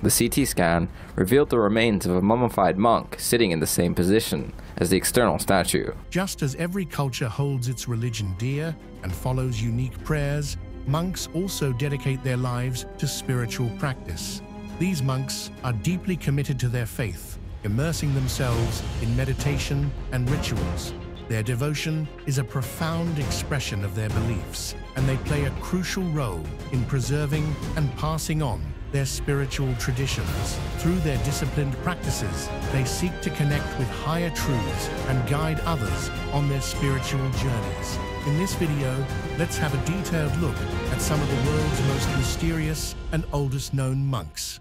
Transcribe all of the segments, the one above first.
The CT scan revealed the remains of a mummified monk sitting in the same position as the external statue. Just as every culture holds its religion dear and follows unique prayers, monks also dedicate their lives to spiritual practice. These monks are deeply committed to their faith, immersing themselves in meditation and rituals. Their devotion is a profound expression of their beliefs, and they play a crucial role in preserving and passing on their spiritual traditions. Through their disciplined practices, they seek to connect with higher truths and guide others on their spiritual journeys. In this video, let's have a detailed look at some of the world's most mysterious and oldest known monks.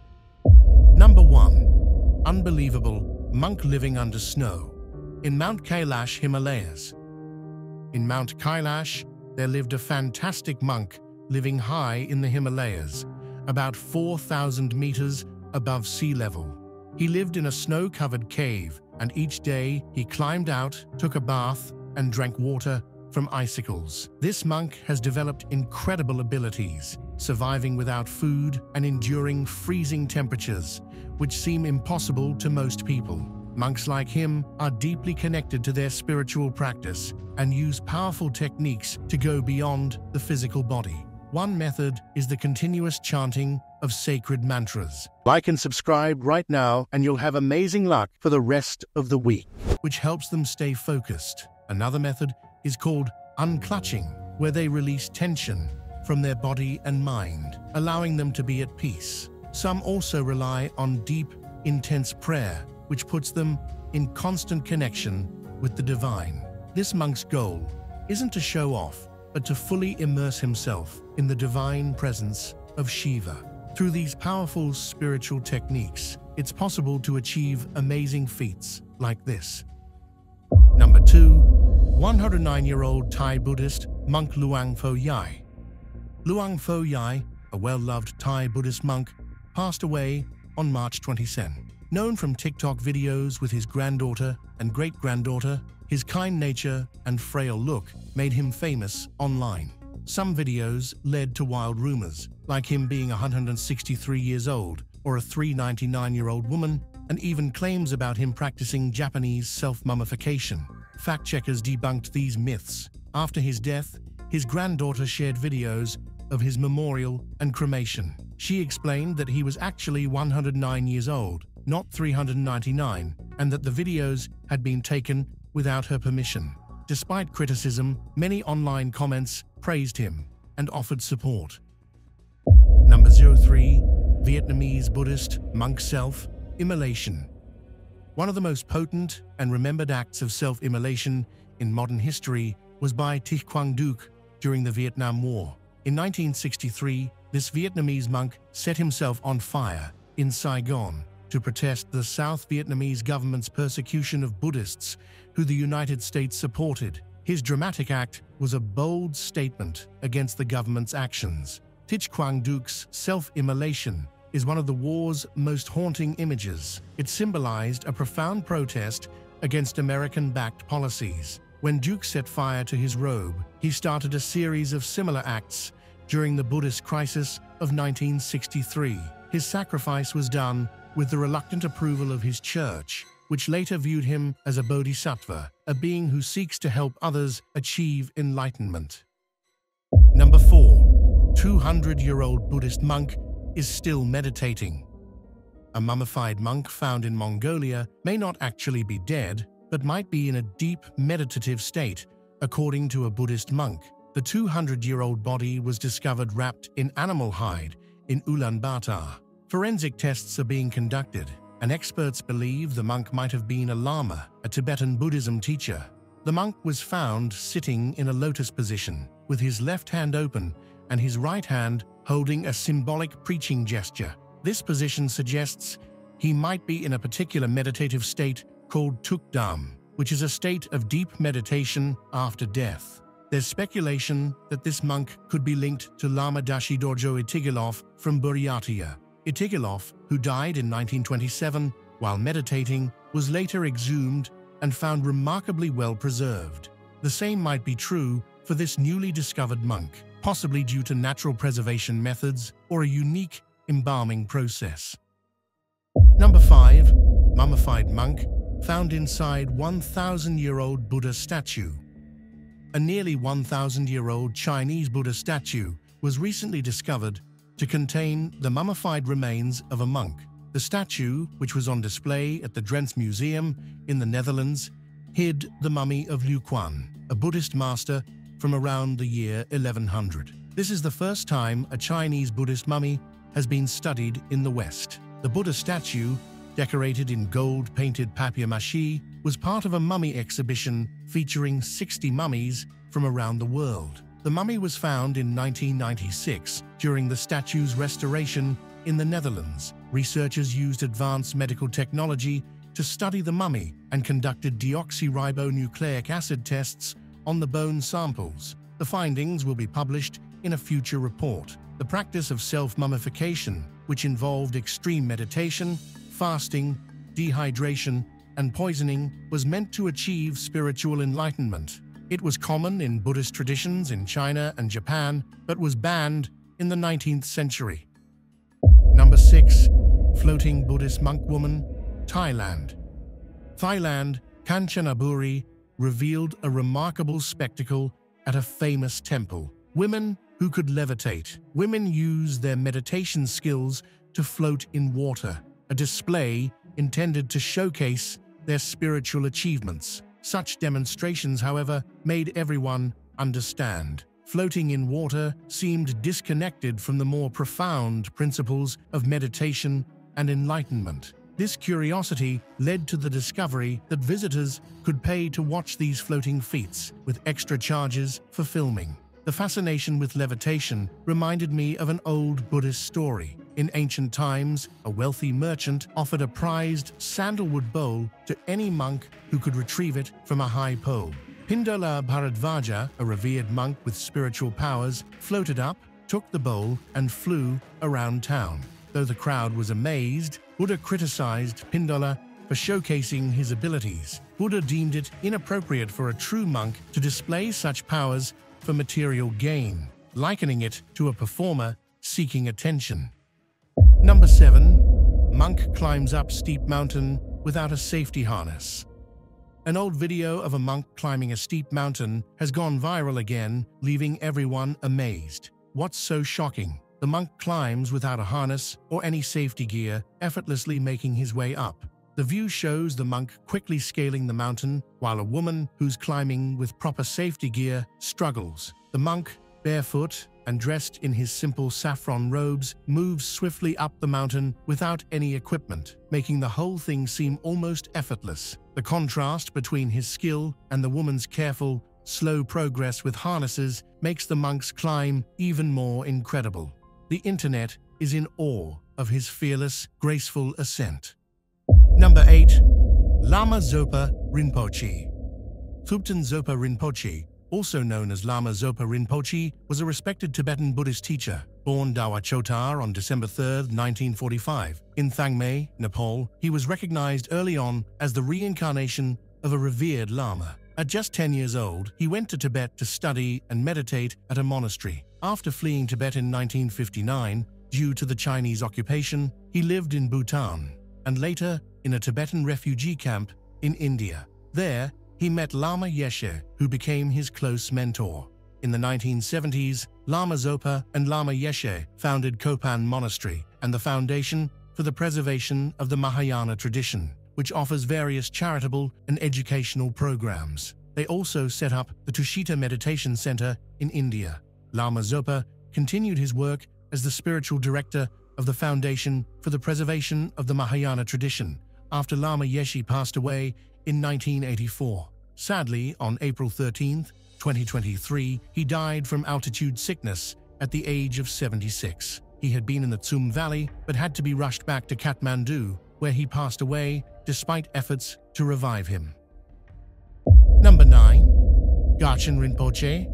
Number 1. Unbelievable monk living under snow. In Mount Kailash, Himalayas. In Mount Kailash, there lived a fantastic monk living high in the Himalayas, about 4,000 meters above sea level. He lived in a snow-covered cave, and each day he climbed out, took a bath, and drank water from icicles. This monk has developed incredible abilities, surviving without food and enduring freezing temperatures, which seem impossible to most people. Monks like him are deeply connected to their spiritual practice and use powerful techniques to go beyond the physical body. One method is the continuous chanting of sacred mantras. Like and subscribe right now and you'll have amazing luck for the rest of the week, which helps them stay focused. Another method is called unclutching, where they release tension from their body and mind, allowing them to be at peace. Some also rely on deep, intense prayer, which puts them in constant connection with the divine. This monk's goal isn't to show off, but to fully immerse himself in the divine presence of Shiva. Through these powerful spiritual techniques, it's possible to achieve amazing feats like this. Number 2. 109-year-old Thai Buddhist monk Luang Pho Yai. Luang Pho Yai, a well-loved Thai Buddhist monk, passed away on March 27. Known from TikTok videos with his granddaughter and great-granddaughter, his kind nature and frail look made him famous online. Some videos led to wild rumors, like him being 163 years old or a 399-year-old woman, and even claims about him practicing Japanese self-mummification. Fact-checkers debunked these myths. After his death, his granddaughter shared videos of his memorial and cremation. She explained that he was actually 109 years old, not 399, and that the videos had been taken without her permission. Despite criticism, many online comments praised him and offered support. Number 03. Vietnamese Buddhist monk self-immolation. One of the most potent and remembered acts of self-immolation in modern history was by Thi Quang Duc during the Vietnam War. In 1963, this Vietnamese monk set himself on fire in Saigon to protest the South Vietnamese government's persecution of Buddhists, who the United States supported. His dramatic act was a bold statement against the government's actions. Thi Quang Duc's self-immolation is one of the war's most haunting images. It symbolized a profound protest against American-backed policies. When Duc set fire to his robe, he started a series of similar acts during the Buddhist crisis of 1963. His sacrifice was done with the reluctant approval of his church, which later viewed him as a bodhisattva, a being who seeks to help others achieve enlightenment. Number 4. 200-year-old Buddhist monk is still meditating. A mummified monk found in Mongolia may not actually be dead, but might be in a deep meditative state, according to a Buddhist monk. The 200-year-old body was discovered wrapped in animal hide in Ulaanbaatar. Forensic tests are being conducted, and experts believe the monk might have been a Lama, a Tibetan Buddhism teacher. The monk was found sitting in a lotus position, with his left hand open and his right hand holding a symbolic preaching gesture. This position suggests he might be in a particular meditative state called Tukdam, which is a state of deep meditation after death. There's speculation that this monk could be linked to Lama Dashi Dorjo Itigilov from Buryatia. Itigilov, who died in 1927 while meditating, was later exhumed and found remarkably well preserved. The same might be true for this newly discovered monk, possibly due to natural preservation methods or a unique embalming process. Number 5. Mummified monk found inside 1,000-year-old Buddha statue. A nearly 1,000-year-old Chinese Buddha statue was recently discovered to contain the mummified remains of a monk. The statue, which was on display at the Drents Museum in the Netherlands, hid the mummy of Liu Quan, a Buddhist master from around the year 1100. This is the first time a Chinese Buddhist mummy has been studied in the West. The Buddha statue, decorated in gold-painted papier-mâché, was part of a mummy exhibition featuring 60 mummies from around the world. The mummy was found in 1996 during the statue's restoration in the Netherlands. Researchers used advanced medical technology to study the mummy and conducted deoxyribonucleic acid tests on the bone samples. The findings will be published in a future report. The practice of self-mummification, which involved extreme meditation, fasting, dehydration, and poisoning, was meant to achieve spiritual enlightenment. It was common in Buddhist traditions in China and Japan, but was banned in the 19th century. Number 6. Floating Buddhist monk woman, Thailand. Thailand, Kanchanaburi revealed a remarkable spectacle at a famous temple. Women who could levitate. Women use their meditation skills to float in water, a display intended to showcase their spiritual achievements. Such demonstrations, however, made everyone understand. Floating in water seemed disconnected from the more profound principles of meditation and enlightenment. This curiosity led to the discovery that visitors could pay to watch these floating feats, with extra charges for filming. The fascination with levitation reminded me of an old Buddhist story. In ancient times, a wealthy merchant offered a prized sandalwood bowl to any monk who could retrieve it from a high pole. Pindola Bharadvaja, a revered monk with spiritual powers, floated up, took the bowl, and flew around town. Though the crowd was amazed, Buddha criticized Pindola for showcasing his abilities. Buddha deemed it inappropriate for a true monk to display such powers for material gain, likening it to a performer seeking attention. Number 7. Monk climbs up steep mountain without a safety harness. An old video of a monk climbing a steep mountain has gone viral again, leaving everyone amazed. What's so shocking? The monk climbs without a harness or any safety gear, effortlessly making his way up. The view shows the monk quickly scaling the mountain, while a woman who's climbing with proper safety gear struggles. The monk, barefoot and dressed in his simple saffron robes, moves swiftly up the mountain without any equipment, making the whole thing seem almost effortless. The contrast between his skill and the woman's careful, slow progress with harnesses makes the monk's climb even more incredible. The internet is in awe of his fearless, graceful ascent. Number 8. Lama Zopa Rinpoche. Thubten Zopa Rinpoche, also known as Lama Zopa Rinpoche, was a respected Tibetan Buddhist teacher. Born Dawa Chotar on December 3, 1945, in Thangmei, Nepal, he was recognized early on as the reincarnation of a revered Lama. At just 10 years old, he went to Tibet to study and meditate at a monastery. After fleeing Tibet in 1959, due to the Chinese occupation, he lived in Bhutan, and later in a Tibetan refugee camp in India. There, he met Lama Yeshe, who became his close mentor. In the 1970s, Lama Zopa and Lama Yeshe founded Kopan Monastery and the Foundation for the Preservation of the Mahayana Tradition, which offers various charitable and educational programs. They also set up the Tushita Meditation Center in India. Lama Zopa continued his work as the spiritual director of the Foundation for the Preservation of the Mahayana Tradition after Lama Yeshe passed away in 1984. Sadly, on April 13, 2023, he died from altitude sickness at the age of 76. He had been in the Tsum Valley but had to be rushed back to Kathmandu, where he passed away despite efforts to revive him. Number 9. Garchen Rinpoche.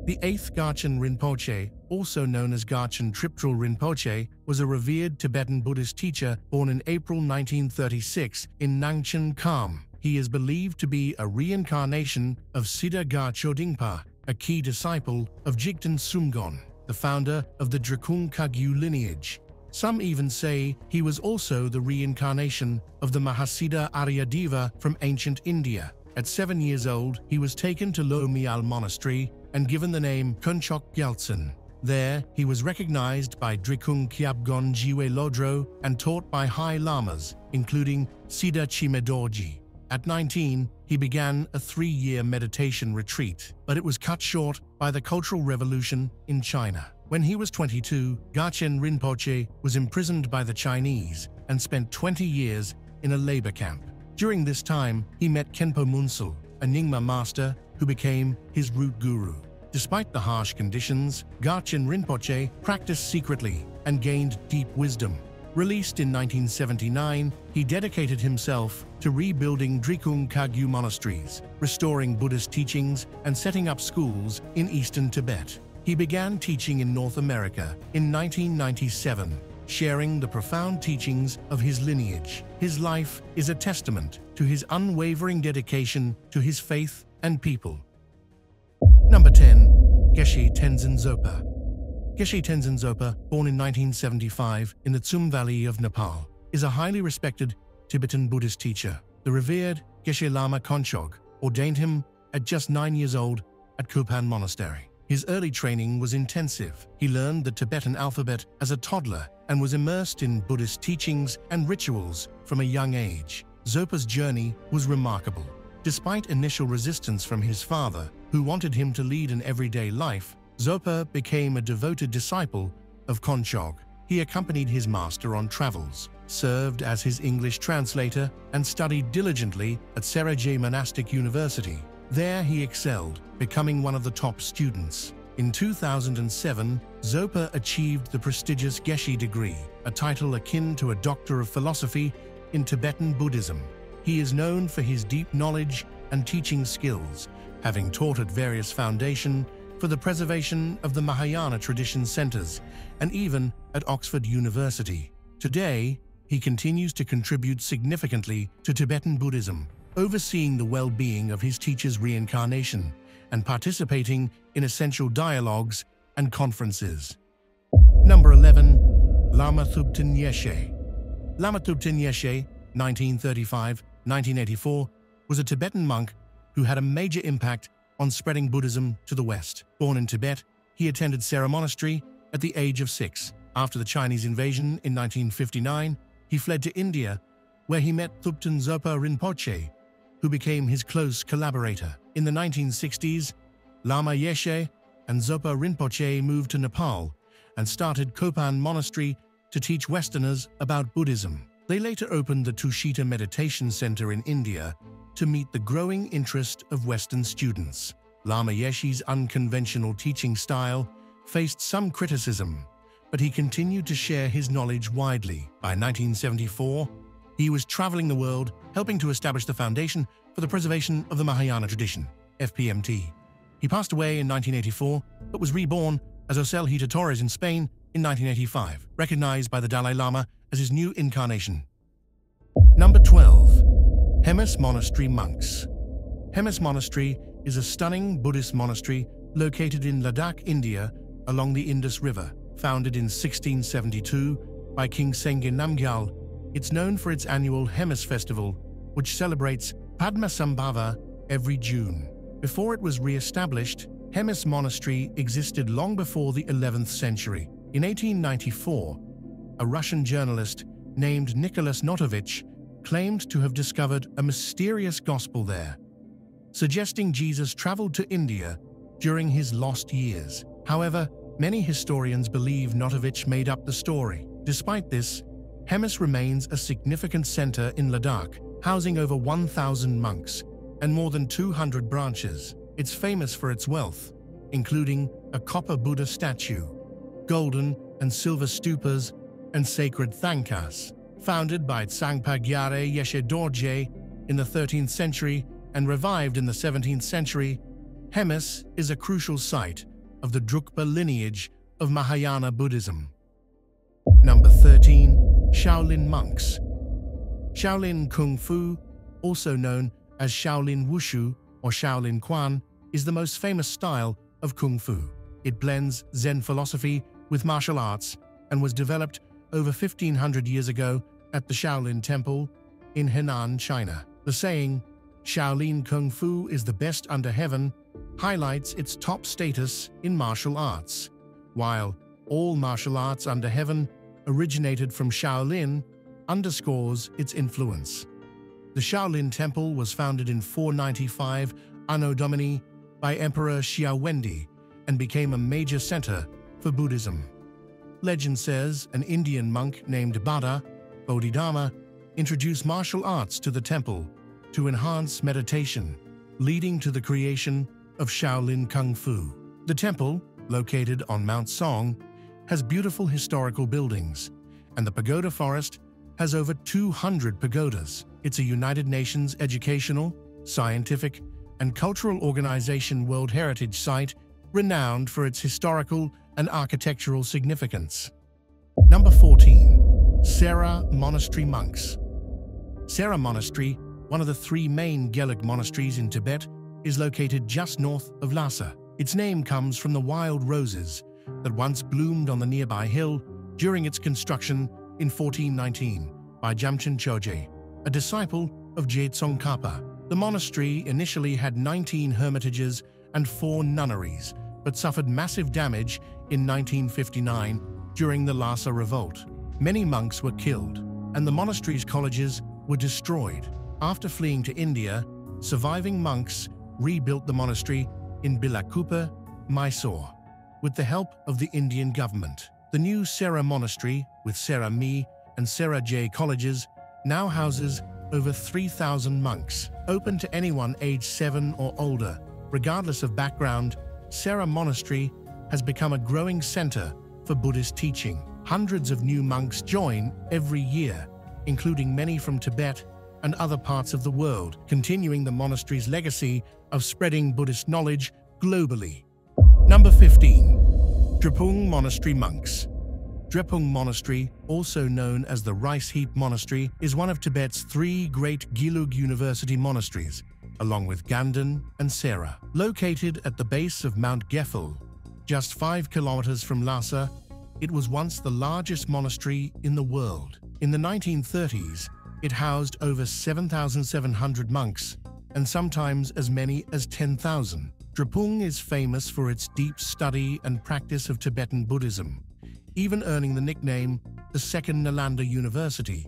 The 8th Garchen Rinpoche, also known as Garchen Triptrul Rinpoche, was a revered Tibetan Buddhist teacher born in April 1936 in Nangchen Kham. He is believed to be a reincarnation of Siddha Gar Chodingpa, a key disciple of Jigten Sumgon, the founder of the Drikung Kagyu lineage. Some even say he was also the reincarnation of the Mahasiddha Aryadeva from ancient India. At 7 years old, he was taken to Lama Monastery and given the name Kunchok Gyaltsen. There, he was recognized by Drikung Kyabgon Jiwe Lodro and taught by high lamas, including Siddha Chimedorji. At 19, he began a 3-year meditation retreat, but it was cut short by the Cultural Revolution in China. When he was 22, Gan Rinpoche was imprisoned by the Chinese and spent 20 years in a labor camp. During this time, he met Khenpo Munsel, a Nyingma master who became his root guru. Despite the harsh conditions, Gan Rinpoche practiced secretly and gained deep wisdom. Released in 1979, he dedicated himself to rebuilding Drikung Kagyu monasteries, restoring Buddhist teachings, and setting up schools in eastern Tibet. He began teaching in North America in 1997, sharing the profound teachings of his lineage. His life is a testament to his unwavering dedication to his faith and people. Number 10. Geshe Tenzin Zopa. Geshe Tenzin Zopa, born in 1975 in the Tsum Valley of Nepal, is a highly respected Tibetan Buddhist teacher. The revered Geshe Lama Konchog ordained him at just 9 years old at Kopan Monastery. His early training was intensive. He learned the Tibetan alphabet as a toddler and was immersed in Buddhist teachings and rituals from a young age. Zopa's journey was remarkable. Despite initial resistance from his father, who wanted him to lead an everyday life, Zopa became a devoted disciple of Konchog. He accompanied his master on travels, served as his English translator, and studied diligently at Serajay Monastic University. There he excelled, becoming one of the top students. In 2007, Zopa achieved the prestigious Geshe degree, a title akin to a Doctor of Philosophy in Tibetan Buddhism. He is known for his deep knowledge and teaching skills, having taught at various foundations for the preservation of the Mahayana tradition centers, and even at Oxford University. Today, he continues to contribute significantly to Tibetan Buddhism, overseeing the well-being of his teacher's reincarnation and participating in essential dialogues and conferences. Number 11. Lama Thubten Yeshe. Lama Thubten Yeshe, 1935-1984, was a Tibetan monk who had a major impact on spreading Buddhism to the West. Born in Tibet, he attended Sera Monastery at the age of 6. After the Chinese invasion in 1959, he fled to India, where he met Thubten Zopa Rinpoche, who became his close collaborator. In the 1960s, Lama Yeshe and Zopa Rinpoche moved to Nepal and started Kopan Monastery to teach Westerners about Buddhism. They later opened the Tushita Meditation Center in India to meet the growing interest of Western students. Lama Yeshe's unconventional teaching style faced some criticism, but he continued to share his knowledge widely. By 1974, he was traveling the world, helping to establish the foundation for the preservation of the Mahayana tradition, FPMT. He passed away in 1984, but was reborn as Ocel Hita Torres in Spain in 1985, recognized by the Dalai Lama as his new incarnation. Number 12. Hemis Monastery Monks. Hemis Monastery is a stunning Buddhist monastery located in Ladakh, India, along the Indus River. Founded in 1672 by King Sengye Namgyal, it's known for its annual Hemis Festival, which celebrates Padmasambhava every June. Before it was re-established, Hemis Monastery existed long before the 11th century. In 1894, a Russian journalist named Nicholas Notovich claimed to have discovered a mysterious gospel there, suggesting Jesus traveled to India during his lost years. However, many historians believe Notovich made up the story. Despite this, Hemis remains a significant center in Ladakh, housing over 1,000 monks and more than 200 branches. It's famous for its wealth, including a copper Buddha statue, golden and silver stupas, and sacred thankas. Founded by Tsangpa Gyare Yeshe Dorje in the 13th century and revived in the 17th century, Hemis is a crucial site of the Drukpa lineage of Mahayana Buddhism. Number 13. Shaolin Monks. Shaolin Kung Fu, also known as Shaolin Wushu or Shaolin Quan, is the most famous style of Kung Fu. It blends Zen philosophy with martial arts and was developed over 1500 years ago at the Shaolin Temple in Henan, China. The saying, Shaolin Kung Fu is the best under heaven, highlights its top status in martial arts. While all martial arts under heaven originated from Shaolin, underscores its influence. The Shaolin Temple was founded in 495 Anno Domini by Emperor Xiaowendi and became a major center for Buddhism. Legend says an Indian monk named Bada Bodhidharma introduced martial arts to the temple to enhance meditation, leading to the creation of Shaolin Kung Fu. The temple, located on Mount Song, has beautiful historical buildings, and the pagoda forest has over 200 pagodas. It's a United Nations educational, scientific, and cultural organization World Heritage Site renowned for its historical and architectural significance. Number 14. Sera Monastery Monks. Sera Monastery, one of the three main Gelug monasteries in Tibet, is located just north of Lhasa. Its name comes from the wild roses that once bloomed on the nearby hill during its construction in 1419 by Jamchen Choje, a disciple of Je Tsongkhapa. The monastery initially had 19 hermitages and 4 nunneries, but suffered massive damage in 1959 during the Lhasa Revolt. Many monks were killed, and the monastery's colleges were destroyed. After fleeing to India, surviving monks rebuilt the monastery in Bilakupa, Mysore, with the help of the Indian government. The new Sera Monastery, with Sera Mi and Sera J colleges, now houses over 3,000 monks, open to anyone aged 7 or older. Regardless of background, Sera Monastery has become a growing center for Buddhist teaching. Hundreds of new monks join every year, including many from Tibet and other parts of the world, continuing the monastery's legacy of spreading Buddhist knowledge globally. Number 15. Drepung Monastery Monks. Drepung Monastery, also known as the Rice Heap Monastery, is one of Tibet's 3 great Gelug University monasteries, along with Ganden and Sera. Located at the base of Mount Gefel, just 5 kilometers from Lhasa, it was once the largest monastery in the world. In the 1930s, it housed over 7,700 monks, and sometimes as many as 10,000. Drepung is famous for its deep study and practice of Tibetan Buddhism, even earning the nickname the Second Nalanda University,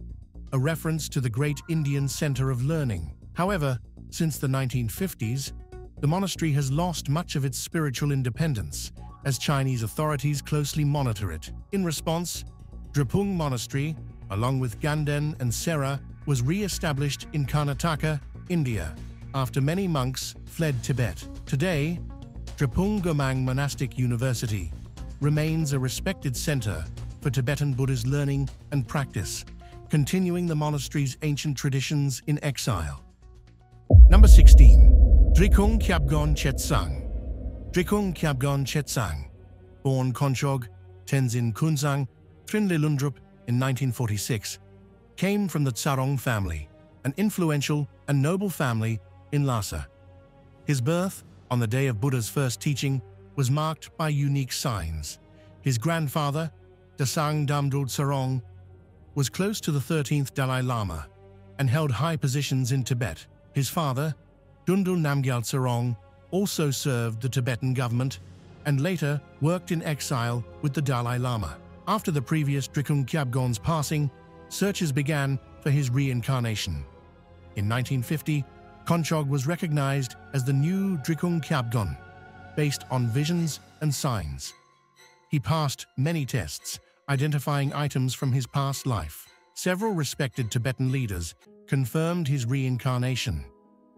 a reference to the great Indian center of learning. However, since the 1950s, the monastery has lost much of its spiritual independence, as Chinese authorities closely monitor it. In response, Drepung Monastery, along with Ganden and Sera, was re-established in Karnataka, India, after many monks fled Tibet. Today, Drepung Gomang Monastic University remains a respected center for Tibetan Buddhist learning and practice, continuing the monastery's ancient traditions in exile. Number 16. Drikung Kyabgon Chetsang. Drikung Kyabgon Chetsang, born Konchog Tenzin Kunzang, Trinlilundrup in 1946, came from the Tsarong family, an influential and noble family in Lhasa. His birth, on the day of Buddha's first teaching, was marked by unique signs. His grandfather, Dasang Damdul Tsarong, was close to the 13th Dalai Lama and held high positions in Tibet. His father, Dundul Namgyal Tsarong, also served the Tibetan government and later worked in exile with the Dalai Lama. After the previous Drikung Kyabgon's passing, searches began for his reincarnation. In 1950, Konchog was recognized as the new Drikung Kyabgon, based on visions and signs. He passed many tests, identifying items from his past life. Several respected Tibetan leaders confirmed his reincarnation.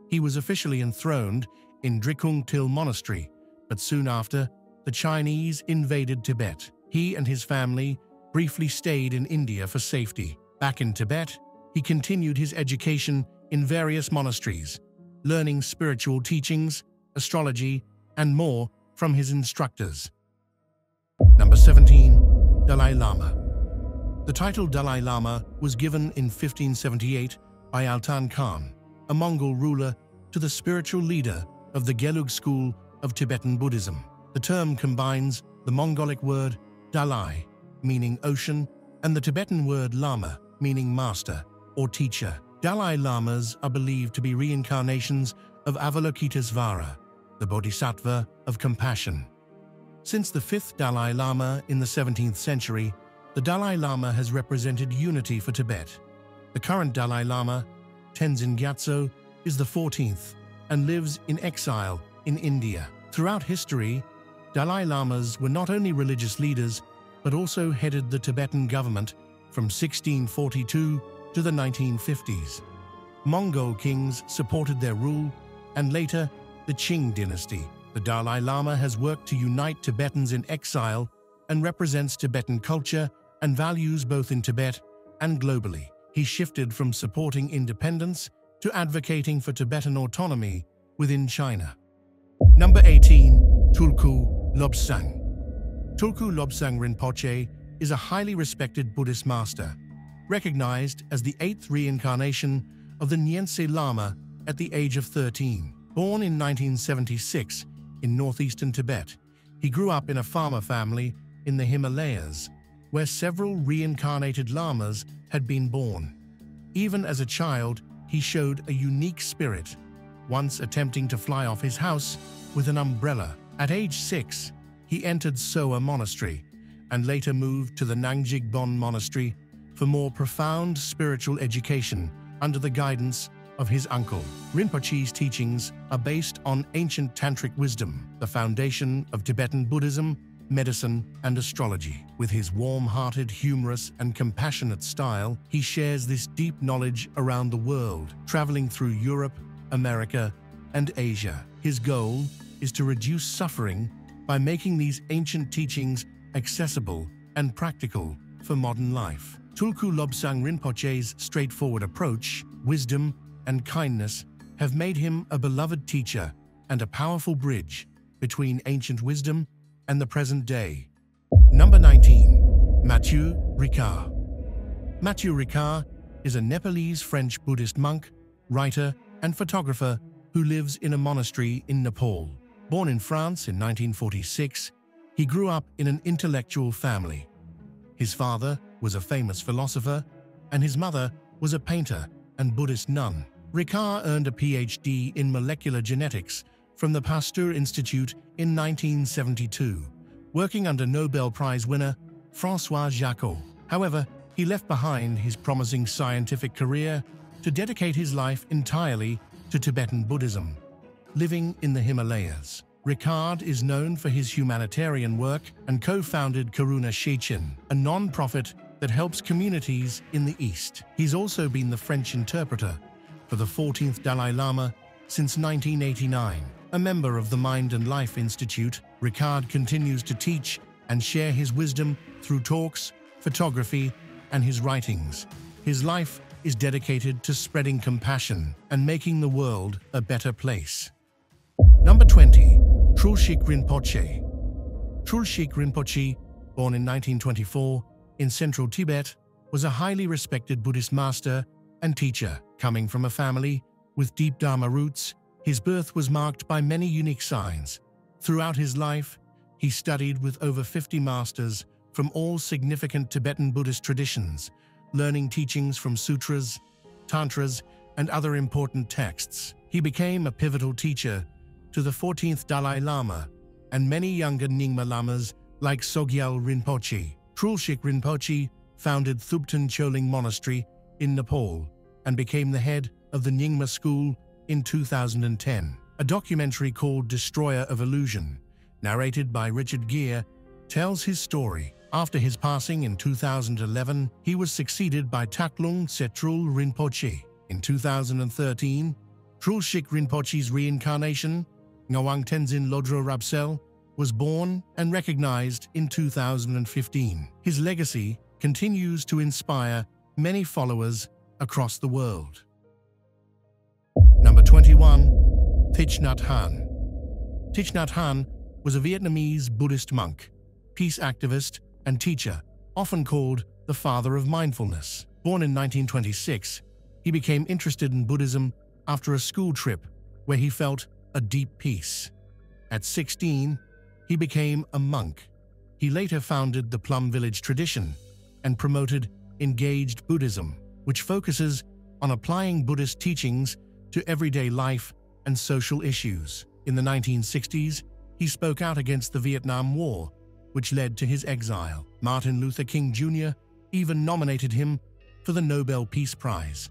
He was officially enthroned in Drikung Til Monastery, but soon after, the Chinese invaded Tibet. He and his family briefly stayed in India for safety. Back in Tibet, he continued his education in various monasteries, learning spiritual teachings, astrology, and more from his instructors. Number 17. Dalai Lama. The title Dalai Lama was given in 1578 by Altan Khan, a Mongol ruler, to the spiritual leader of the Gelug school of Tibetan Buddhism. The term combines the Mongolic word Dalai, meaning ocean, and the Tibetan word Lama, meaning master or teacher. Dalai Lamas are believed to be reincarnations of Avalokitesvara, the Bodhisattva of compassion. Since the 5th Dalai Lama in the 17th century, the Dalai Lama has represented unity for Tibet. The current Dalai Lama, Tenzin Gyatso, is the 14th and lives in exile in India. Throughout history, Dalai Lamas were not only religious leaders, but also headed the Tibetan government from 1642 to the 1950s. Mongol kings supported their rule, and later, the Qing dynasty. The Dalai Lama has worked to unite Tibetans in exile and represents Tibetan culture and values both in Tibet and globally. He shifted from supporting independence to advocating for Tibetan autonomy within China. Number 18. Tulku Lobsang. Tulku Lobsang Rinpoche is a highly respected Buddhist master, recognized as the 8th reincarnation of the Nyense Lama at the age of 13. Born in 1976 in northeastern Tibet, he grew up in a farmer family in the Himalayas, where several reincarnated lamas had been born. Even as a child, he showed a unique spirit, once attempting to fly off his house with an umbrella. At age 6, he entered Soa Monastery and later moved to the Nangjigbon Monastery for more profound spiritual education under the guidance of his uncle. Rinpoche's teachings are based on ancient tantric wisdom, the foundation of Tibetan Buddhism, medicine, and astrology. With his warm-hearted, humorous, and compassionate style, he shares this deep knowledge around the world, traveling through Europe, America, and Asia. His goal is to reduce suffering by making these ancient teachings accessible and practical for modern life. Tulku Lobsang Rinpoche's straightforward approach, wisdom, and kindness have made him a beloved teacher and a powerful bridge between ancient wisdom and the present day. Number 19. Mathieu Ricard. Mathieu Ricard is a Nepalese-French Buddhist monk, writer, and photographer who lives in a monastery in Nepal. Born in France in 1946, he grew up in an intellectual family. His father was a famous philosopher, and his mother was a painter and Buddhist nun. Ricard earned a PhD in molecular genetics from the Pasteur Institute in 1972, working under Nobel Prize winner François Jacot. However, he left behind his promising scientific career to dedicate his life entirely to Tibetan Buddhism. Living in the Himalayas, Ricard is known for his humanitarian work and co-founded Karuna Shechen, a non-profit that helps communities in the East. He's also been the French interpreter for the 14th Dalai Lama since 1989. A member of the Mind and Life Institute, Ricard continues to teach and share his wisdom through talks, photography, and his writings. His life is dedicated to spreading compassion and making the world a better place. Number 20. Trulshik Rinpoche. Trulshik Rinpoche, born in 1924 in central Tibet, was a highly respected Buddhist master and teacher. Coming from a family with deep Dharma roots, his birth was marked by many unique signs. Throughout his life, he studied with over 50 masters from all significant Tibetan Buddhist traditions, learning teachings from sutras, tantras, and other important texts. He became a pivotal teacher to the 14th Dalai Lama and many younger Nyingma Lamas like Sogyal Rinpoche. Trulshik Rinpoche founded Thubten Choling Monastery in Nepal and became the head of the Nyingma school in 2010. A documentary called Destroyer of Illusion, narrated by Richard Gere, tells his story. After his passing in 2011, he was succeeded by Taklung Setrul Rinpoche. In 2013, Trulshik Rinpoche's reincarnation, Ngawang Tenzin Lodro Rabsel, was born and recognized in 2015. His legacy continues to inspire many followers across the world. Number 21. Thich Nhat Hanh. Thich Nhat Hanh was a Vietnamese Buddhist monk, peace activist, and teacher, often called the father of mindfulness. Born in 1926, he became interested in Buddhism after a school trip where he felt a deep peace. At 16, he became a monk. He later founded the Plum Village tradition, and promoted engaged Buddhism, which focuses on applying Buddhist teachings to everyday life and social issues. In the 1960s, he spoke out against the Vietnam War, which led to his exile. Martin Luther King Jr. even nominated him for the Nobel Peace Prize.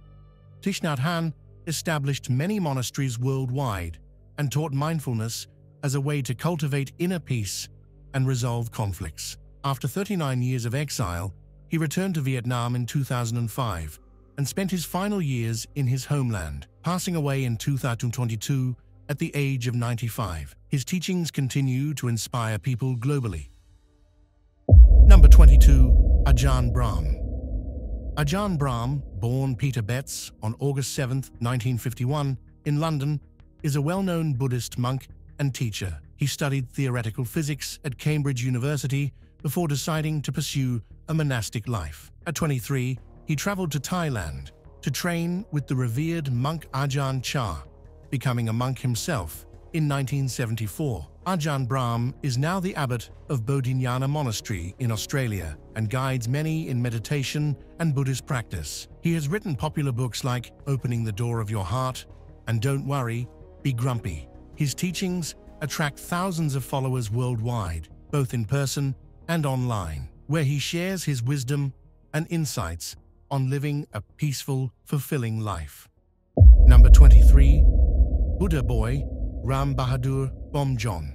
Thich Nhat Hanh established many monasteries worldwide and taught mindfulness as a way to cultivate inner peace and resolve conflicts. After 39 years of exile, he returned to Vietnam in 2005 and spent his final years in his homeland, passing away in 2022 at the age of 95. His teachings continue to inspire people globally. Number 22. Ajahn Brahm. Ajahn Brahm, born Peter Betts on August 7, 1951, in London, is a well-known Buddhist monk and teacher. He studied theoretical physics at Cambridge University before deciding to pursue a monastic life. At 23, he traveled to Thailand to train with the revered monk Ajahn Chah, becoming a monk himself in 1974. Ajahn Brahm is now the abbot of Bodhinyana Monastery in Australia and guides many in meditation and Buddhist practice. He has written popular books like Opening the Door of Your Heart and Don't Worry, Be Grumpy. His teachings attract thousands of followers worldwide, both in person and online, where he shares his wisdom and insights on living a peaceful, fulfilling life. Number 23. Buddha Boy Ram Bahadur Bomjon.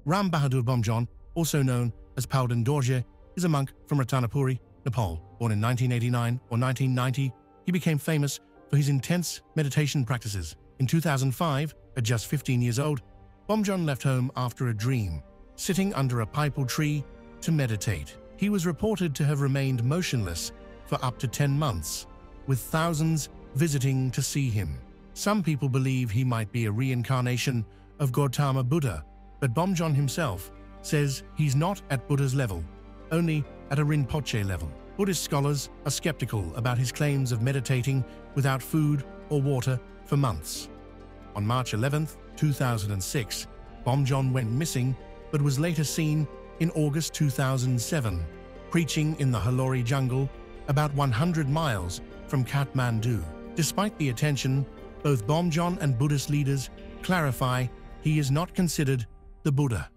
Ram Bahadur Bomjon, also known as Palden Dorje, is a monk from Ratanapuri, Nepal. Born in 1989 or 1990, he became famous for his intense meditation practices. In 2005, at just 15 years old, Bomjon left home after a dream, sitting under a pipal tree to meditate. He was reported to have remained motionless for up to 10 months, with thousands visiting to see him. Some people believe he might be a reincarnation of Gautama Buddha, but Bomjon himself says he's not at Buddha's level, only at a Rinpoche level. Buddhist scholars are skeptical about his claims of meditating without food or water for months. On March 11, 2006, Bomjon went missing but was later seen in August 2007, preaching in the Halori jungle about 100 miles from Kathmandu. Despite the attention, both Bomjon and Buddhist leaders clarify he is not considered the Buddha.